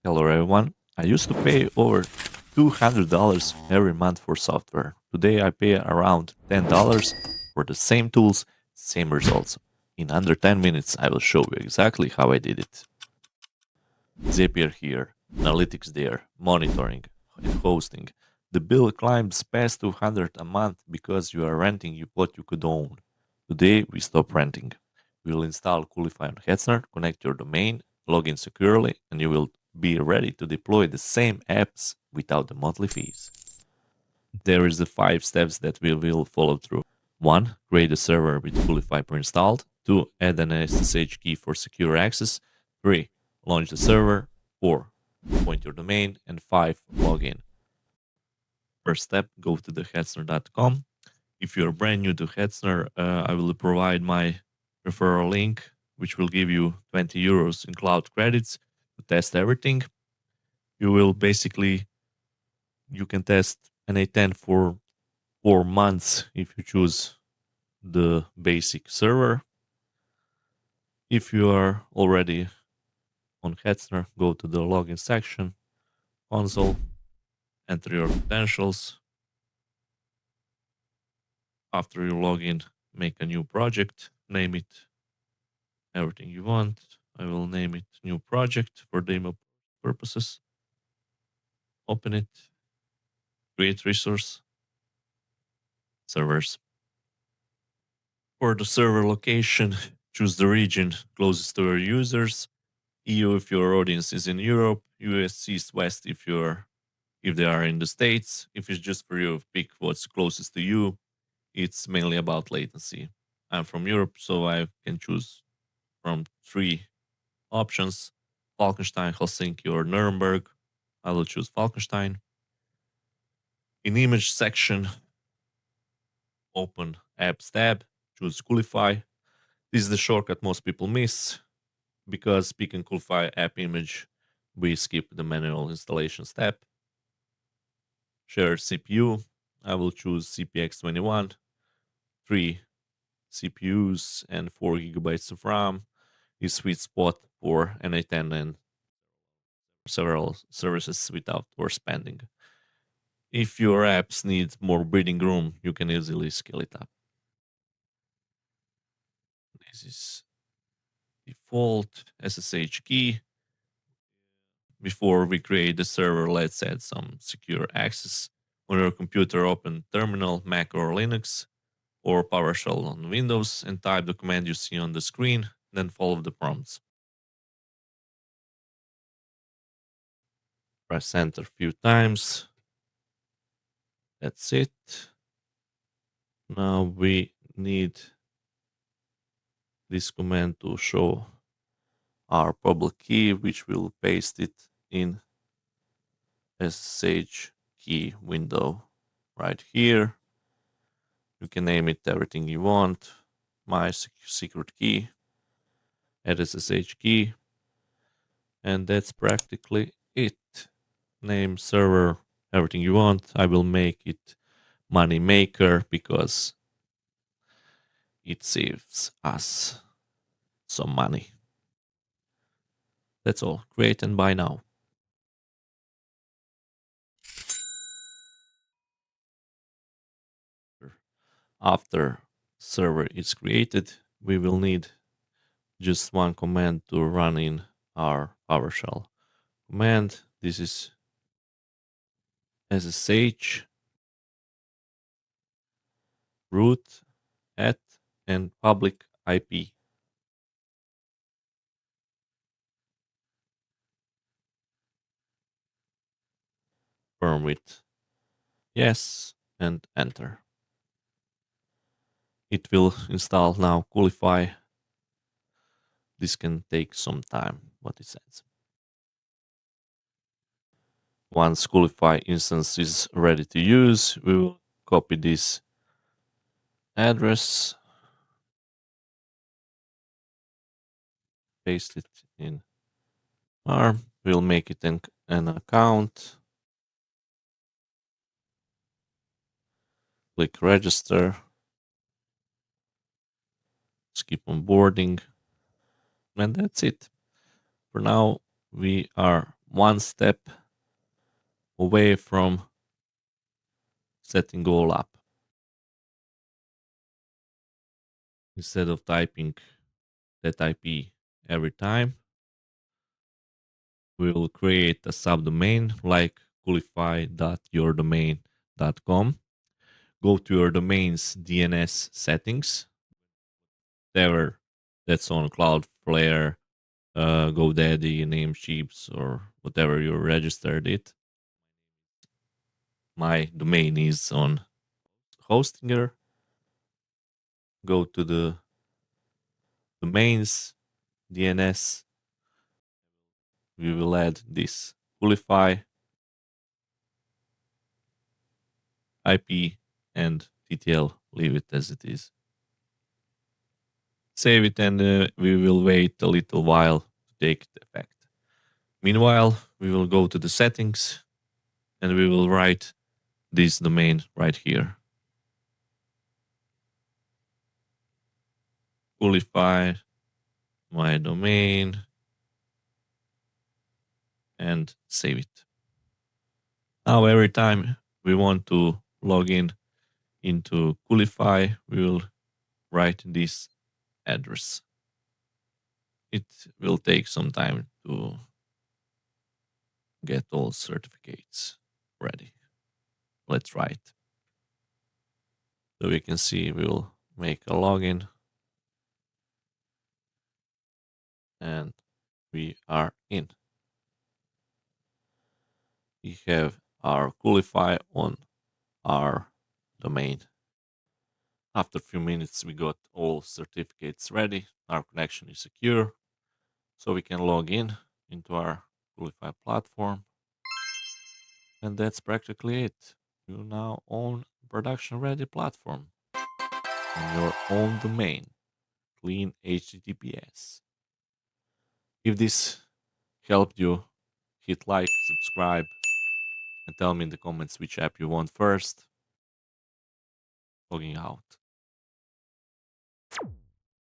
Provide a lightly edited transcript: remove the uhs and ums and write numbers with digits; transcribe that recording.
Hello everyone. I used to pay over $200 every month for software. Today I pay around $10 for the same tools, same results. In under 10 minutes I will show you exactly how I did it. Zapier here, analytics there, monitoring and hosting. The bill climbs past 200 a month because you are renting what you could own. Today we stop renting. We will install Coolify on Hetzner, connect your domain, log in securely, and you will be ready to deploy the same apps without the monthly fees. There is the 5 steps that we will follow through. 1. Create a server with Coolify pre-installed. 2. Add an SSH key for secure access. 3. Launch the server. 4. Point your domain. And 5. Log in. First step, go to the hetzner.com. If you're brand new to Hetzner, I will provide my referral link, which will give you 20 euros in cloud credits to test everything. You will basically, you can test an A10 for 4 months if you choose the basic server. If you are already on Hetzner, go to the login section, console, enter your credentials. After you log in, make a new project, name it everything you want. I will name it new project for demo purposes. Open it, create resource, servers. For the server location, choose the region closest to your users. EU if your audience is in Europe, US East West if they are in the States. If it's just for you, pick what's closest to you. It's mainly about latency. I'm from Europe, so I can choose from 3 options: Falkenstein, Helsinki, or Nuremberg. I will choose Falkenstein. In image section, open apps tab, choose Coolify. This is the shortcut most people miss. Because picking Coolify app image, we skip the manual installation step. Share CPU. I will choose CPX21, 3 CPUs and 4 gigabytes of RAM is sweet spot for an A10 and several services without overspending. If your apps need more breathing room, you can easily scale it up. This is default SSH key. Before we create the server, let's add some secure access. On your computer, open Terminal, Mac or Linux, or PowerShell on Windows, and type the command you see on the screen, then follow the prompts. Press enter a few times. That's it. Now we need this command to show our public key, which will paste it in SSH key window right here. You can name it everything you want. My secret key, add SSH key, and that's practically it. Name server, everything you want. I will make it money maker because it saves us some money. That's all. Create and buy now. After server is created, we will need just one command to run in our PowerShell command. This is SSH root at and public IP. Confirm with yes and enter. It will install now Coolify. This can take some time, what it says. Once Coolify instance is ready to use, we will copy this address, paste it in ARM. We'll make it an account. Click register. Skip onboarding. And that's it. For now, we are one step away from setting all up. Instead of typing that IP every time, we will create a subdomain like coolify.yourdomain.com. Go to your domain's DNS settings, whatever that's on Cloudflare, GoDaddy, Namecheap, or whatever you registered it. My domain is on Hostinger. Go to the domains DNS. We will add this Coolify IP and TTL. Leave it as it is. Save it, and we will wait a little while to take effect. Meanwhile, we will go to the settings and we will write this domain right here. Coolify my domain and save it. Now every time we want to log in into Coolify, we will write this address. It will take some time to get all certificates ready. Let's try it. So we can see we'll make a login and we are in. We have our Coolify on our domain. After a few minutes, we got all certificates ready. Our connection is secure, so we can log in into our Coolify platform. And that's practically it. You now own a production-ready platform on your own domain, clean HTTPS. If this helped you, hit like, subscribe, and tell me in the comments which app you want first. Logging out.